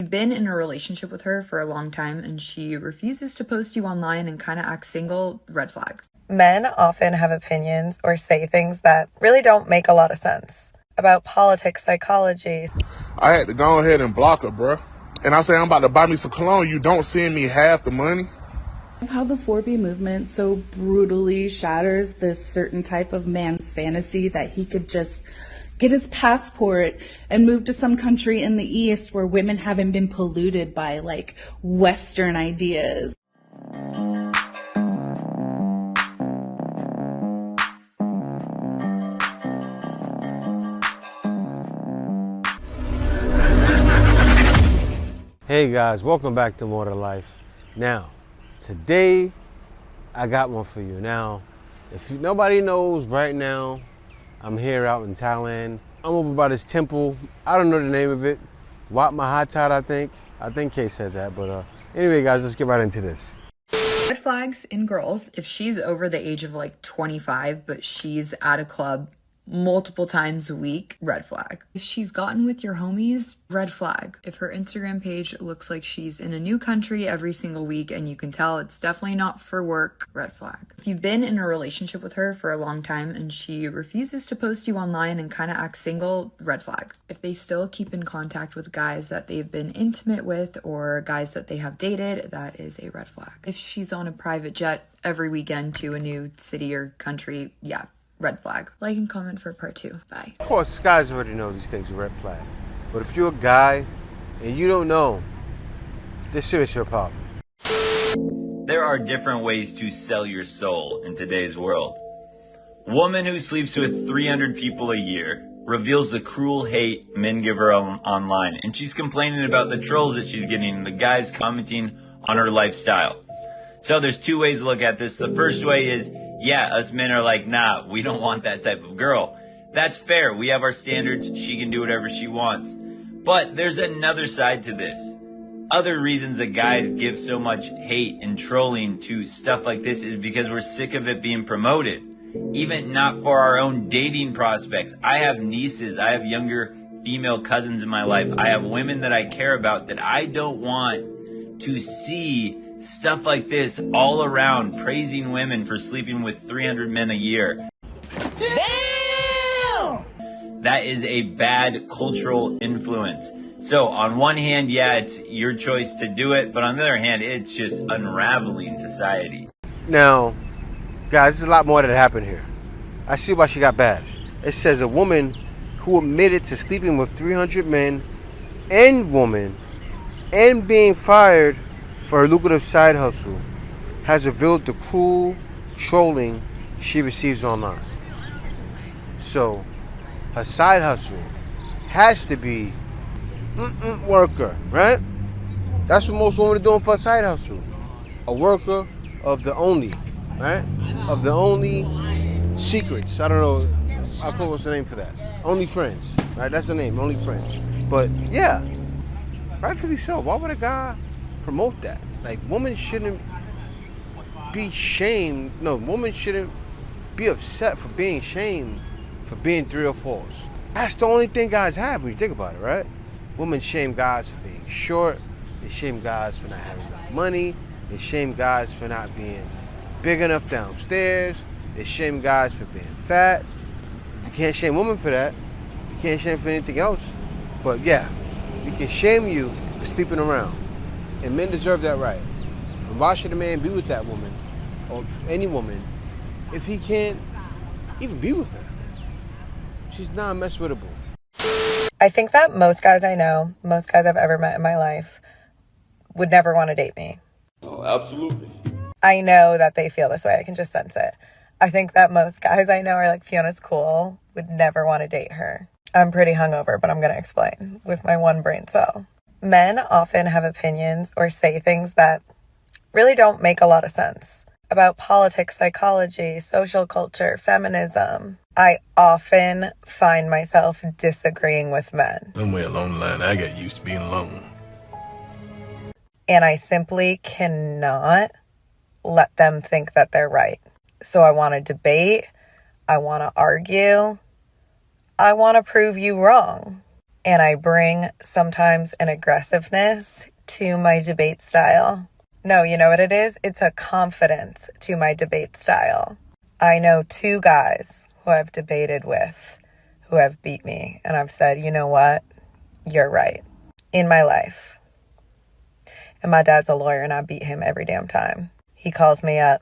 you've been in a relationship with her for a long time and she refuses to post you online and kind of acts single, red flag. Men often have opinions or say things that really don't make a lot of sense about politics, psychology. I had to go ahead and block her, bruh. And I say, I'm about to buy me some cologne. You don't send me half the money. How the 4B movement so brutally shatters this certain type of man's fantasy that he could just get his passport and move to some country in the East where women haven't been polluted by like Western ideas. Hey guys, welcome back to More to Life. Now, today I got one for you. Now, if nobody knows right now, I'm here out in Thailand. I'm over by this temple. I don't know the name of it. Wat Mahatat, I think. I think Kay said that, but anyway guys, let's get right into this. Red flags in girls: if she's over the age of like 25, but she's at a club multiple times a week, red flag. If she's gotten with your homies, red flag. If her Instagram page looks like she's in a new country every single week and you can tell it's definitely not for work, red flag. If you've been in a relationship with her for a long time and she refuses to post you online and kind of acts single, red flag. If they still keep in contact with guys that they've been intimate with or guys that they have dated, that is a red flag. If she's on a private jet every weekend to a new city or country, yeah, red flag. Like and comment for part 2. Bye. Of course, guys already know these things are red flag. But if you're a guy and you don't know, this is your problem. There are different ways to sell your soul in today's world. Woman who sleeps with 300 people a year reveals the cruel hate men give her online, and she's complaining about the trolls that she's getting and the guys commenting on her lifestyle. So there's two ways to look at this. The first way is, yeah, us men are like, nah, we don't want that type of girl. That's fair. We have our standards. She can do whatever she wants. But there's another side to this. Other reasons that guys give so much hate and trolling to stuff like this is because we're sick of it being promoted. Even not for our own dating prospects. I have nieces. I have younger female cousins in my life. I have women that I care about that I don't want to see stuff like this all around, praising women for sleeping with 300 men a year. Damn! That is a bad cultural influence. So on one hand, yeah, it's your choice to do it, but on the other hand, it's just unraveling society. Now, guys, there's a lot more that happened here. I see why she got bashed. It says a woman who admitted to sleeping with 300 men and women and being fired for her lucrative side hustle has revealed the cruel trolling she receives online. So, her side hustle has to be worker, right? That's what most women are doing for a side hustle. A worker of the only, right? Of the only secrets. I don't know. I'll put what's the name for that. Only friends, right? That's the name, Only Friends. But yeah, rightfully so. Why would a guy promote that? Like, women shouldn't be shamed. No, women shouldn't be upset for being shamed for being 3 or 4s. That's the only thing guys have when you think about it, right? Women shame guys for being short. They shame guys for not having enough money. They shame guys for not being big enough downstairs. They shame guys for being fat. You can't shame women for that. You can't shame for anything else. But yeah, we can shame you for sleeping around. And men deserve that right. And why should a man be with that woman, or any woman, if he can't even be with her? She's non-messwittable. I think that most guys I know, most guys I've ever met in my life, would never want to date me. Oh, absolutely. I know that they feel this way. I can just sense it. I think that most guys I know are like, Fiona's cool, would never want to date her. I'm pretty hungover, but I'm going to explain with my one brain cell. Men often have opinions or say things that really don't make a lot of sense about politics, psychology, social culture, feminism. I often find myself disagreeing with men. Somewhere along the line, I got used to being alone. And I simply cannot let them think that they're right. So I want to debate. I want to argue. I want to prove you wrong. And I bring sometimes an aggressiveness to my debate style. No, you know what it is? It's a confidence to my debate style. I know 2 guys who I've debated with who have beat me, and I've said, you know what? You're right. In my life. And my dad's a lawyer, and I beat him every damn time. He calls me up.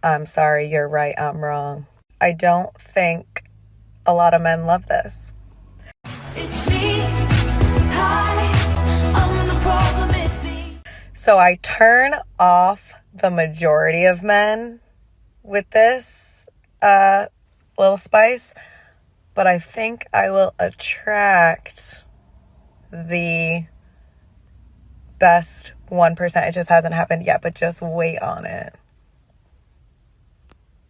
I'm sorry, you're right, I'm wrong. I don't think a lot of men love this. It's me. Hi, I'm the problem, it's me. So I turn off the majority of men with this little spice, but I think I will attract the best 1%. It just hasn't happened yet, but just wait on it.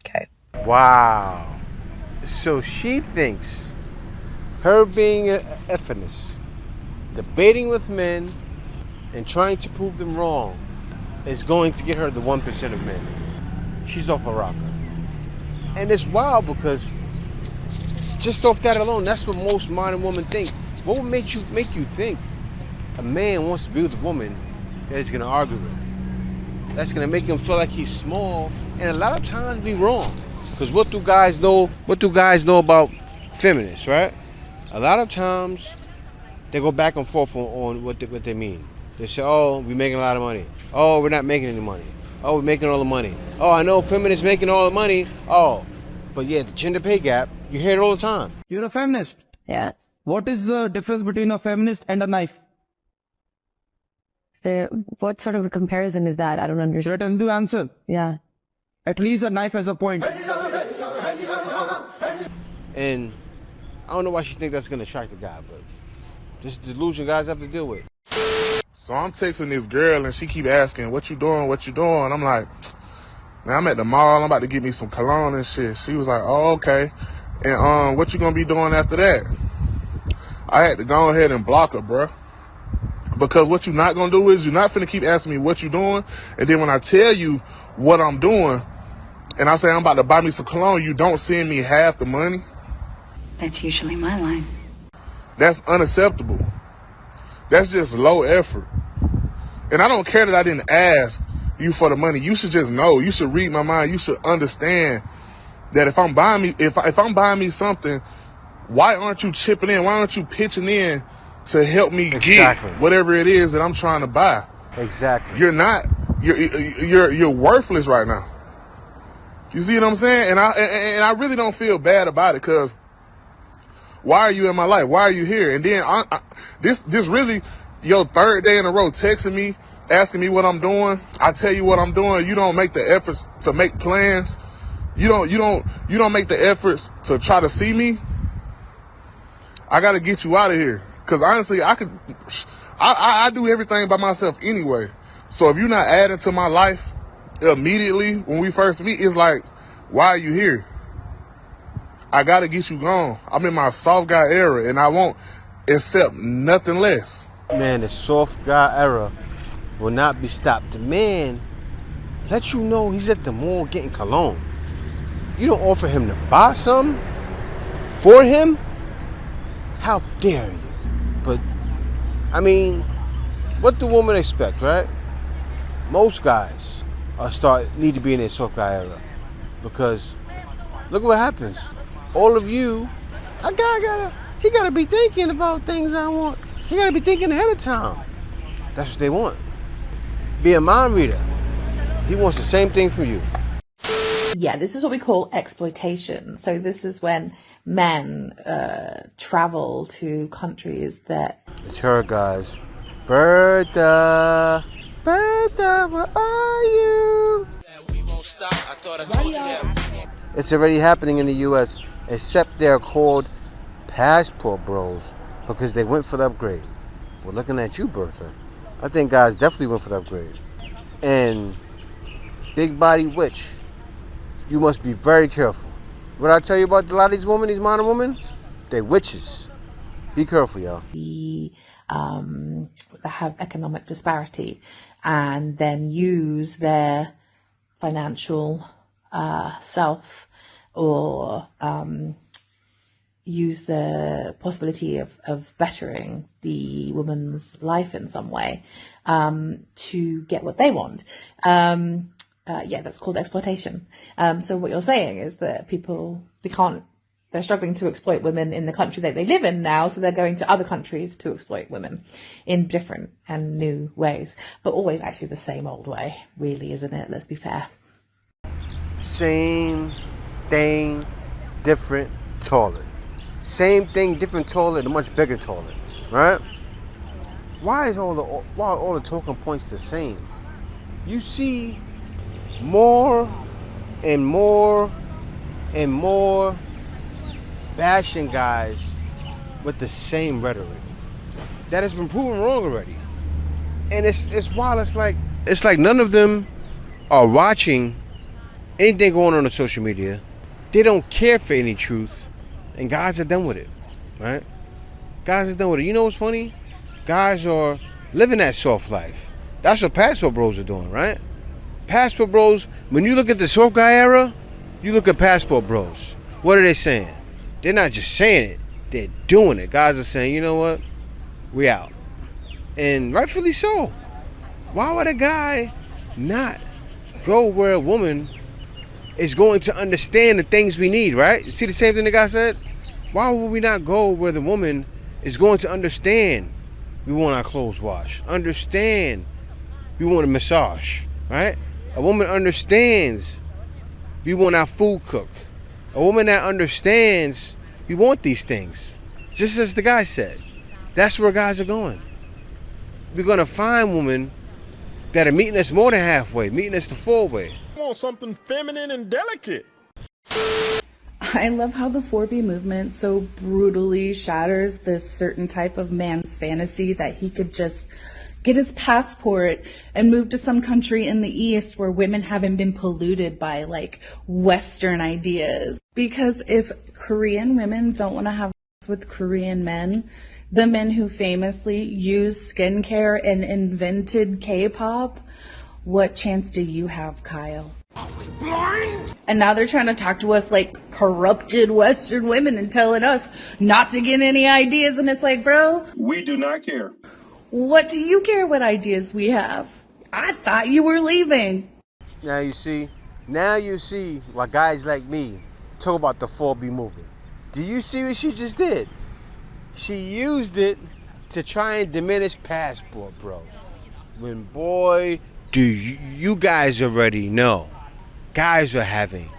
Okay. Wow. So she thinks her being a feminist, debating with men and trying to prove them wrong is going to get her the 1% of men. She's off a rocker. And it's wild because just off that alone, that's what most modern women think. What would make you think a man wants to be with a woman that he's gonna argue with? That's gonna make him feel like he's small, and a lot of times be wrong. Because what do guys know about feminists, right? A lot of times they go back and forth on what they mean. They say, oh, we're making a lot of money. Oh, we're not making any money. Oh, we're making all the money. Oh, I know feminists making all the money. Oh, but yeah, the gender pay gap, you hear it all the time. You're a feminist. Yeah. What is the difference between a feminist and a knife? What sort of a comparison is that? I don't understand. Should I tell you the answer? Yeah. At least a knife has a point. And I don't know why she think that's gonna attract the guy, but this delusion guys have to deal with. So I'm texting this girl and she keep asking, what you doing? What you doing? I'm like, man, I'm at the mall. I'm about to get me some cologne and shit. She was like, oh, okay. And what you gonna be doing after that? I had to go ahead and block her, bruh. Because what you're not gonna do is you're not finna keep asking me what you doing. And then when I tell you what I'm doing and I say I'm about to buy me some cologne, you don't send me half the money. That's usually my line. That's unacceptable. That's just low effort. And I don't care that I didn't ask you for the money. You should just know. You should read my mind. You should understand that if I'm buying me something, why aren't you chipping in? Why aren't you pitching in to help me get whatever it is that I'm trying to buy? Exactly. You're not. You're worthless right now. You see what I'm saying? And I really don't feel bad about it, because why are you in my life? Why are you here? And then this really your 3rd day in a row texting me, asking me what I'm doing. I tell you what I'm doing. You don't make the efforts to make plans. You don't make the efforts to try to see me. I got to get you out of here. Because honestly, I do everything by myself anyway. So if you're not adding to my life immediately when we first meet, it's like, why are you here? I got to get you gone. I'm in my soft guy era, and I won't accept nothing less. Man, the soft guy era will not be stopped. The man let you know he's at the mall getting cologne. You don't offer him to buy something for him? How dare you? But, I mean, what do women expect, right? Most guys need to be in their soft guy era, because look what happens. All of you, he gotta be thinking about things I want. He gotta be thinking ahead of time. That's what they want. Be a mind reader. He wants the same thing from you. Yeah, this is what we call exploitation. So this is when men travel to countries that... It's her, guys. Bertha, where are you? It's already happening in the U.S., except they're called passport bros because they went for the upgrade. We're looking at you, Bertha. I think guys definitely went for the upgrade. And big body witch, you must be very careful. What I tell you about a lot of these women, these modern women, they're witches. Be careful, y'all. That have economic disparity, and then use their financial self or use the possibility of bettering the woman's life in some way to get what they want. That's called exploitation. So what you're saying is that they're struggling to exploit women in the country that they live in now, so they're going to other countries to exploit women in different and new ways, but always actually the same old way, really, isn't it? Let's be fair. Same thing, different toilet. Same thing, different toilet, a much bigger toilet, right? Why are all the talking points the same? You see more and more and more bashing guys with the same rhetoric that has been proven wrong already. And it's wild. It's like none of them are watching anything going on social media. They don't care for any truth, and guys are done with it, right? Guys are done with it. You know what's funny? Guys are living that soft life. That's what passport bros are doing, right? Passport bros, when you look at the soft guy era, you look at passport bros. What are they saying? They're not just saying it, they're doing it. Guys are saying, you know what? We out. And rightfully so. Why would a guy not go where a woman is going to understand the things we need, right? You see the same thing the guy said? Why would we not go where the woman is going to understand we want our clothes washed, understand we want a massage, right? A woman understands we want our food cooked. A woman that understands we want these things. Just as the guy said. That's where guys are going. We're going to find women that are meeting us more than halfway, meeting us the full way. I want something feminine and delicate. I love how the 4B movement so brutally shatters this certain type of man's fantasy that he could just get his passport and move to some country in the East where women haven't been polluted by like Western ideas. Because if Korean women don't want to have sex with Korean men, the men who famously used skincare and invented K-pop, what chance do you have, Kyle? Are we blind? And now they're trying to talk to us like corrupted Western women and telling us not to get any ideas. And it's like, bro, We do not care. what do you care what ideas we have? I thought you were leaving. Now you see why guys like me talk about the 4B movement. Do you see what she just did? She used it to try and diminish passport bros. When boy, do you guys already know, guys are having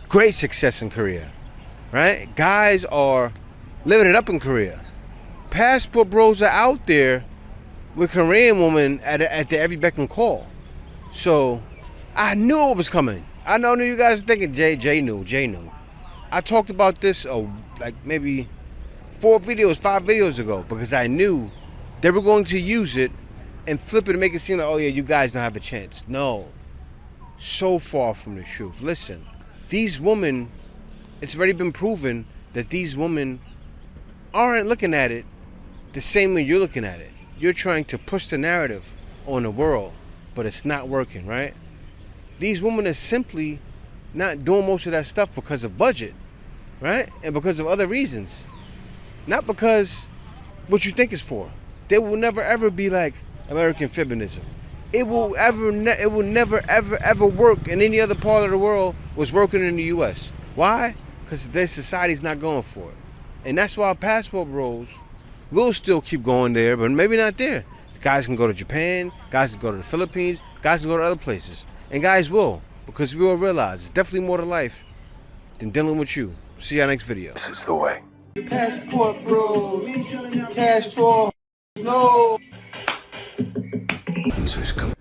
great success in Korea, right? Guys are living it up in Korea. Passport bros are out there with Korean women at the every beck and call. So I knew it was coming. I know you guys are thinking Jay knew. I talked about this like maybe 5 videos ago, because I knew they were going to use it and flip it and make it seem like, oh yeah, you guys don't have a chance. No, so far from the truth. Listen, these women, it's already been proven that these women aren't looking at it the same way you're looking at it. You're trying to push the narrative on the world, but it's not working, right? These women are simply not doing most of that stuff because of budget, right? And because of other reasons. Not because what you think is for. They will never ever be like American feminism. It will never ever work in any other part of the world was working in the US. Why? Because their society's not going for it. And that's why passport bros will still keep going there, but maybe not there. Guys can go to Japan, guys can go to the Philippines, guys can go to other places. And guys will, because we will realize it's definitely more to life than dealing with you. See y'all next video. This is the way. Passport bros, passport, no. Jesus, come